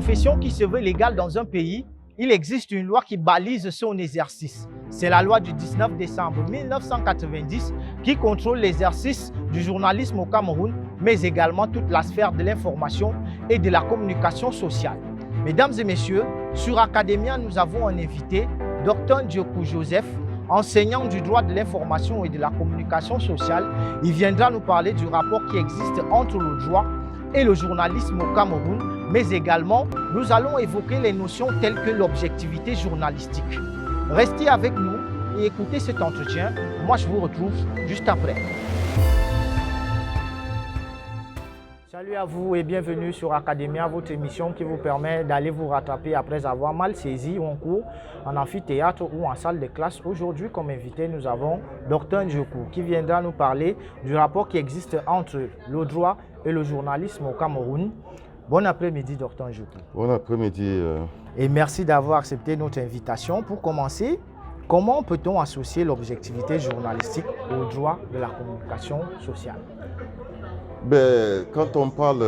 profession qui se veut légale dans un pays, il existe une loi qui balise son exercice. C'est la loi du 19 décembre 1990 qui contrôle l'exercice du journalisme au Cameroun, mais également toute la sphère de l'information et de la communication sociale. Mesdames et messieurs, sur Academia, nous avons un invité, Dr Ndiokou Joseph, enseignant du droit de l'information et de la communication sociale. Il viendra nous parler du rapport qui existe entre le droit et le journalisme au Cameroun, mais également, nous allons évoquer les notions telles que l'objectivité journalistique. Restez avec nous et écoutez cet entretien. Moi, je vous retrouve juste après. Salut à vous et bienvenue sur Academia, votre émission qui vous permet d'aller vous rattraper après avoir mal saisi en cours, en amphithéâtre ou en salle de classe. Aujourd'hui, comme invité, nous avons Dr Ndiokou qui viendra nous parler du rapport qui existe entre le droit et le journalisme au Cameroun. Bon après-midi, Dr Ndiokou. Bon après-midi. Et merci d'avoir accepté notre invitation. Pour commencer, comment peut-on associer l'objectivité journalistique au droit de la communication sociale? Quand on parle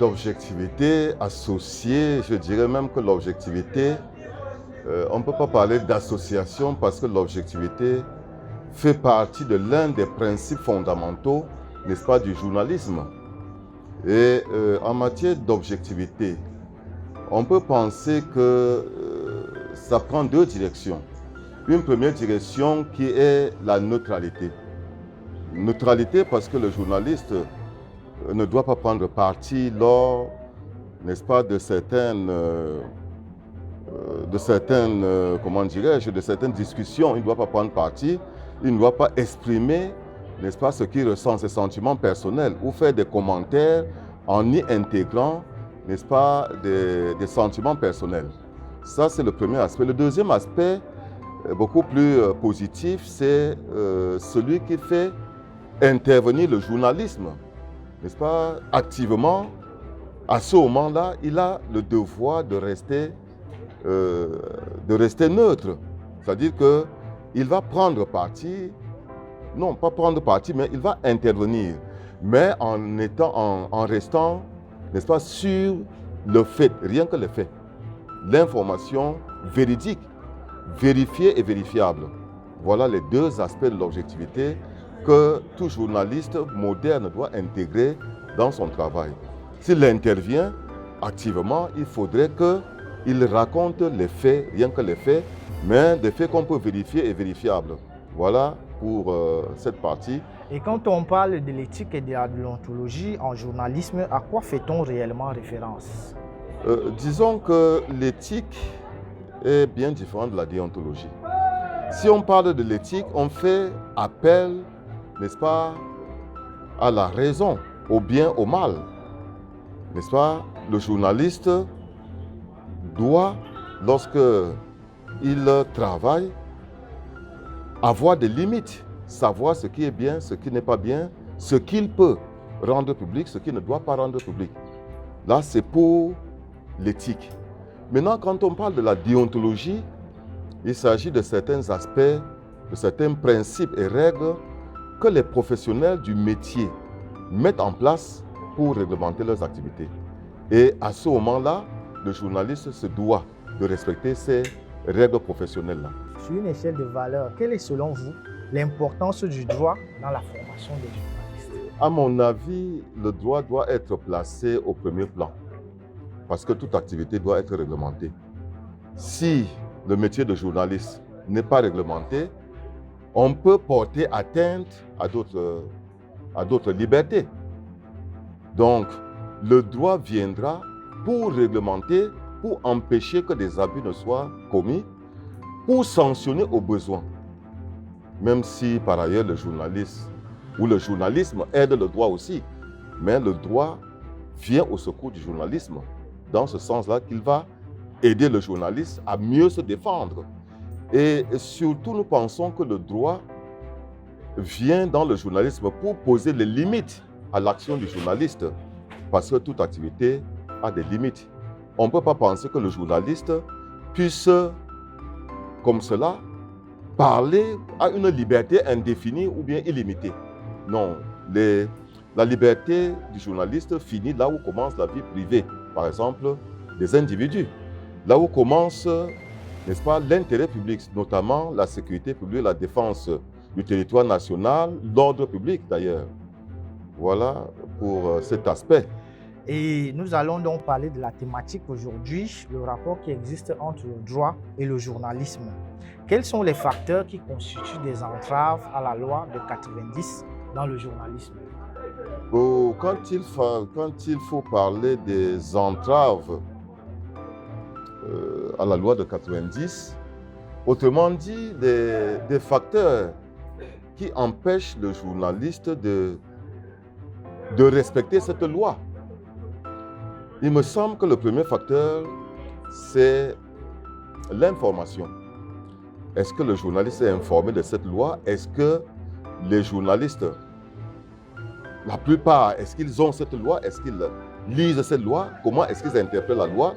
d'objectivité associée, je dirais même que l'objectivité, on ne peut pas parler d'association parce que l'objectivité fait partie de l'un des principes fondamentaux, n'est-ce pas, du journalisme. Et en matière d'objectivité, on peut penser que ça prend deux directions. Une première direction qui est la neutralité. Neutralité parce que le journaliste ne doit pas prendre parti lors, n'est-ce pas, de certaines discussions. Il ne doit pas prendre parti, il ne doit pas exprimer, n'est-ce pas, ce qu'il ressent, ses sentiments personnels, ou faire des commentaires en y intégrant, n'est-ce pas, des sentiments personnels. Ça, c'est le premier aspect. Le deuxième aspect, beaucoup plus positif, c'est celui qui fait intervenir le journalisme, n'est-ce pas, activement. À ce moment-là, il a le devoir de rester neutre. C'est-à-dire qu'il va prendre parti, non pas prendre parti, mais il va intervenir, mais en restant, n'est-ce pas, sur le fait, rien que le fait, l'information véridique, vérifiée et vérifiable. Voilà les deux aspects de l'objectivité que tout journaliste moderne doit intégrer dans son travail. S'il intervient activement, il faudrait qu'il raconte les faits, rien que les faits, mais des faits qu'on peut vérifier et vérifiables. Voilà pour cette partie. Et quand on parle de l'éthique et de la déontologie en journalisme, à quoi fait-on réellement référence? Disons que l'éthique est bien différente de la déontologie. Si on parle de l'éthique, on fait appel, n'est-ce pas, à la raison, au bien, au mal. N'est-ce pas? Le journaliste doit, lorsqu'il travaille, avoir des limites, savoir ce qui est bien, ce qui n'est pas bien, ce qu'il peut rendre public, ce qu'il ne doit pas rendre public. Là, c'est pour l'éthique. Maintenant, quand on parle de la déontologie, il s'agit de certains aspects, de certains principes et règles que les professionnels du métier mettent en place pour réglementer leurs activités. Et à ce moment-là, le journaliste se doit de respecter ces règles professionnelles-là. Sur une échelle de valeur, quelle est selon vous l'importance du droit dans la formation des journalistes? À mon avis, le droit doit être placé au premier plan parce que toute activité doit être réglementée. Si le métier de journaliste n'est pas réglementé, on peut porter atteinte à d'autres libertés. Donc, le droit viendra pour réglementer, pour empêcher que des abus ne soient commis, pour sanctionner au besoin. Même si, par ailleurs, le journaliste ou le journalisme aide le droit aussi, mais le droit vient au secours du journalisme, dans ce sens-là qu'il va aider le journaliste à mieux se défendre. Et surtout, nous pensons que le droit vient dans le journalisme pour poser les limites à l'action du journaliste, parce que toute activité a des limites. On ne peut pas penser que le journaliste puisse, comme cela, parler à une liberté indéfinie ou bien illimitée. Non, la liberté du journaliste finit là où commence la vie privée. Par exemple, des individus. Là où commence, n'est-ce pas, l'intérêt public, notamment la sécurité publique, la défense du territoire national, l'ordre public d'ailleurs. Voilà pour cet aspect. Et nous allons donc parler de la thématique aujourd'hui, le rapport qui existe entre le droit et le journalisme. Quels sont les facteurs qui constituent des entraves à la loi de 90 dans le journalisme? Quand il faut parler des entraves à la loi de 90, autrement dit, des facteurs qui empêchent le journaliste de respecter cette loi. Il me semble que le premier facteur, c'est l'information. Est-ce que le journaliste est informé de cette loi? Est-ce que les journalistes, la plupart, est-ce qu'ils ont cette loi? Est-ce qu'ils lisent cette loi? Comment est-ce qu'ils interprètent la loi?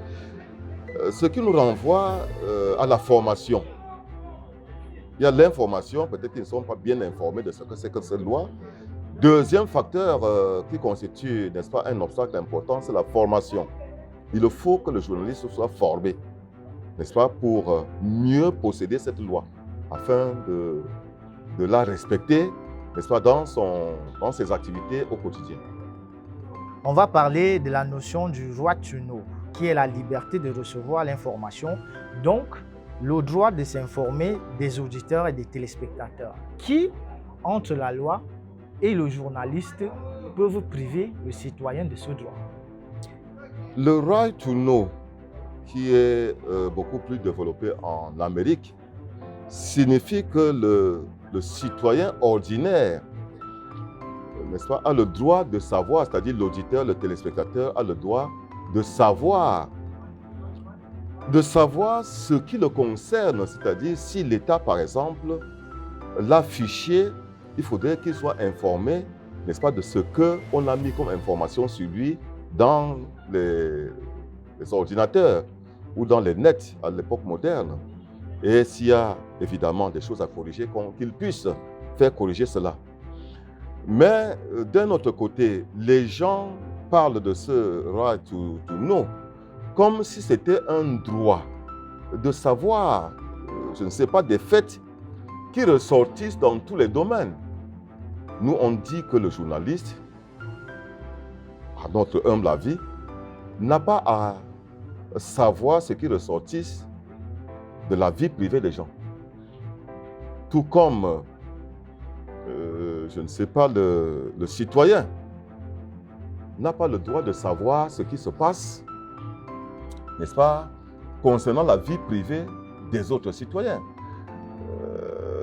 Ce qui nous renvoie à la formation. Il y a l'information, peut-être qu'ils ne sont pas bien informés de ce que c'est que cette loi. Deuxième facteur qui constitue, n'est-ce pas, un obstacle important, c'est la formation. Il faut que le journaliste soit formé, n'est-ce pas, pour mieux posséder cette loi, afin de la respecter, n'est-ce pas, dans ses activités au quotidien. On va parler de la notion du droit tuno, qui est la liberté de recevoir l'information, donc le droit de s'informer des auditeurs et des téléspectateurs, qui, entre la loi et le journaliste, peuvent priver le citoyen de ce droit. Le right to know, qui est beaucoup plus développé en Amérique, signifie que le citoyen ordinaire, n'est-ce pas, a le droit de savoir, c'est-à-dire l'auditeur, le téléspectateur a le droit de savoir ce qui le concerne, c'est-à-dire si l'État, par exemple, l'a fiché, il faudrait qu'il soit informé, n'est-ce pas, de ce qu'on a mis comme information sur lui dans les ordinateurs ou dans les nets à l'époque moderne. Et s'il y a évidemment des choses à corriger, qu'il puisse faire corriger cela. Mais d'un autre côté, les gens parlent de ce right to know comme si c'était un droit de savoir, je ne sais pas, des faits qui ressortissent dans tous les domaines. Nous, on dit que le journaliste, à notre humble avis, n'a pas à savoir ce qui ressortisse de la vie privée des gens. Tout comme, je ne sais pas, le citoyen n'a pas le droit de savoir ce qui se passe, n'est-ce pas, concernant la vie privée des autres citoyens,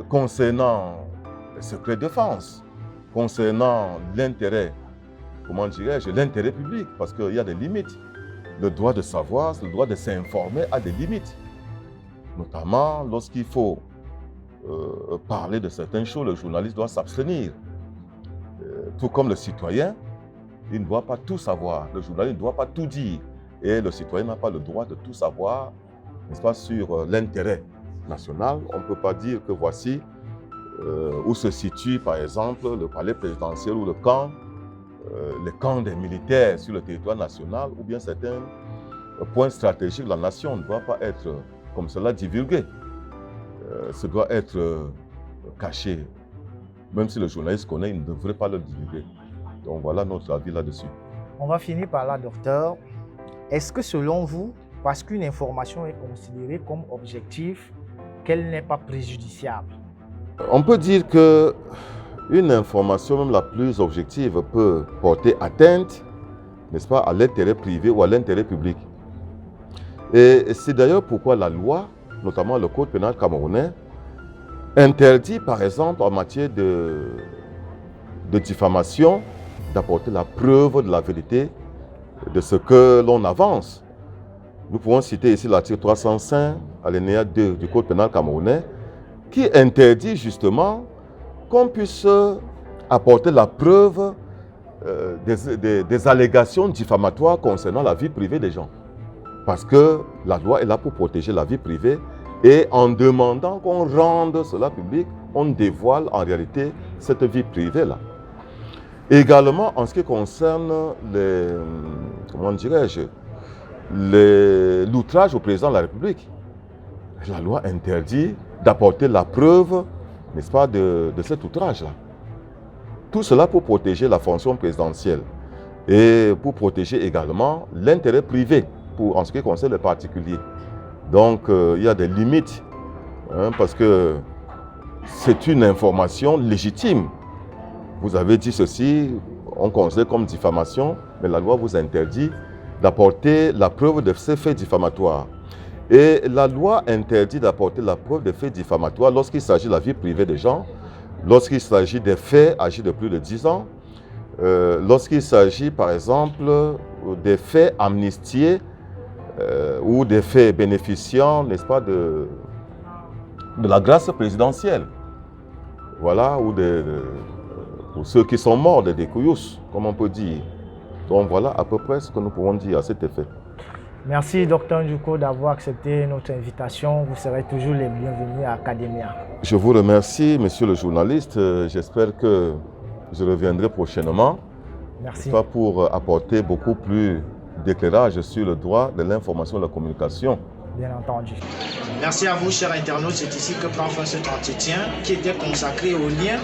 concernant les secrets de défense, concernant l'intérêt, comment dirais-je, l'intérêt public, parce qu'il y a des limites. Le droit de savoir, le droit de s'informer a des limites. Notamment lorsqu'il faut parler de certaines choses, le journaliste doit s'abstenir. Tout comme le citoyen, il ne doit pas tout savoir. Le journaliste ne doit pas tout dire. Et le citoyen n'a pas le droit de tout savoir, n'est-ce pas, sur l'intérêt national. On ne peut pas dire que voici où se situe, par exemple, le palais présidentiel ou le camp, les camps des militaires sur le territoire national, ou bien certains points stratégiques de la nation ne doivent pas être comme cela divulgués. Ce doit être caché. Même si le journaliste connaît, il ne devrait pas le divulguer. Donc voilà notre avis là-dessus. On va finir par là, docteur. Est-ce que selon vous, parce qu'une information est considérée comme objective, qu'elle n'est pas préjudiciable? On peut dire qu'une information, même la plus objective, peut porter atteinte, n'est-ce pas, à l'intérêt privé ou à l'intérêt public. Et c'est d'ailleurs pourquoi la loi, notamment le Code pénal camerounais, interdit, par exemple, en matière de diffamation, d'apporter la preuve de la vérité de ce que l'on avance. Nous pouvons citer ici l'article 305, alinéa 2 du Code pénal camerounais, qui interdit justement qu'on puisse apporter la preuve des allégations diffamatoires concernant la vie privée des gens. Parce que la loi est là pour protéger la vie privée et en demandant qu'on rende cela public, on dévoile en réalité cette vie privée-là. Également, en ce qui concerne les, comment dirais-je, l'outrage au président de la République. La loi interdit d'apporter la preuve, n'est-ce pas, de cet outrage-là. Tout cela pour protéger la fonction présidentielle et pour protéger également l'intérêt privé en ce qui concerne les particuliers. Donc, il y a des limites, hein, parce que c'est une information légitime. Vous avez dit ceci, on considère comme diffamation, mais la loi vous interdit d'apporter la preuve de ces faits diffamatoires. Et la loi interdit d'apporter la preuve des faits diffamatoires lorsqu'il s'agit de la vie privée des gens, lorsqu'il s'agit des faits âgés de plus de 10 ans, lorsqu'il s'agit par exemple des faits amnistiés ou des faits bénéficiant, n'est-ce pas, de la grâce présidentielle. Voilà, ou pour ceux qui sont morts des découyous, comme on peut dire. Donc voilà à peu près ce que nous pouvons dire à cet effet. Merci, Dr Ndjouko, d'avoir accepté notre invitation. Vous serez toujours les bienvenus à Academia. Je vous remercie, monsieur le journaliste. J'espère que je reviendrai prochainement. Merci. Pas pour apporter beaucoup plus d'éclairage sur le droit de l'information et de la communication. Bien entendu. Merci à vous, chers internautes. C'est ici que prend fin cet entretien qui était consacré au lien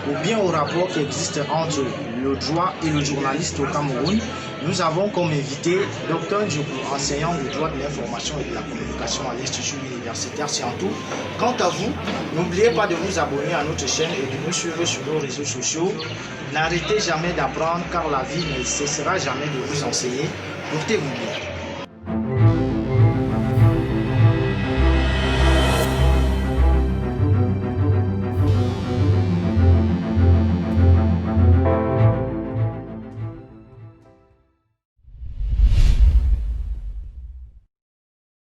ou bien au rapport qui existe entre le droit et le journaliste au Cameroun. Nous avons comme invité Dr Ndjouko, enseignant du droit de l'information et de la communication à l'Institut universitaire Scientou. Quant à vous, n'oubliez pas de vous abonner à notre chaîne et de nous suivre sur nos réseaux sociaux. N'arrêtez jamais d'apprendre car la vie ne cessera jamais de vous enseigner. Portez-vous bien.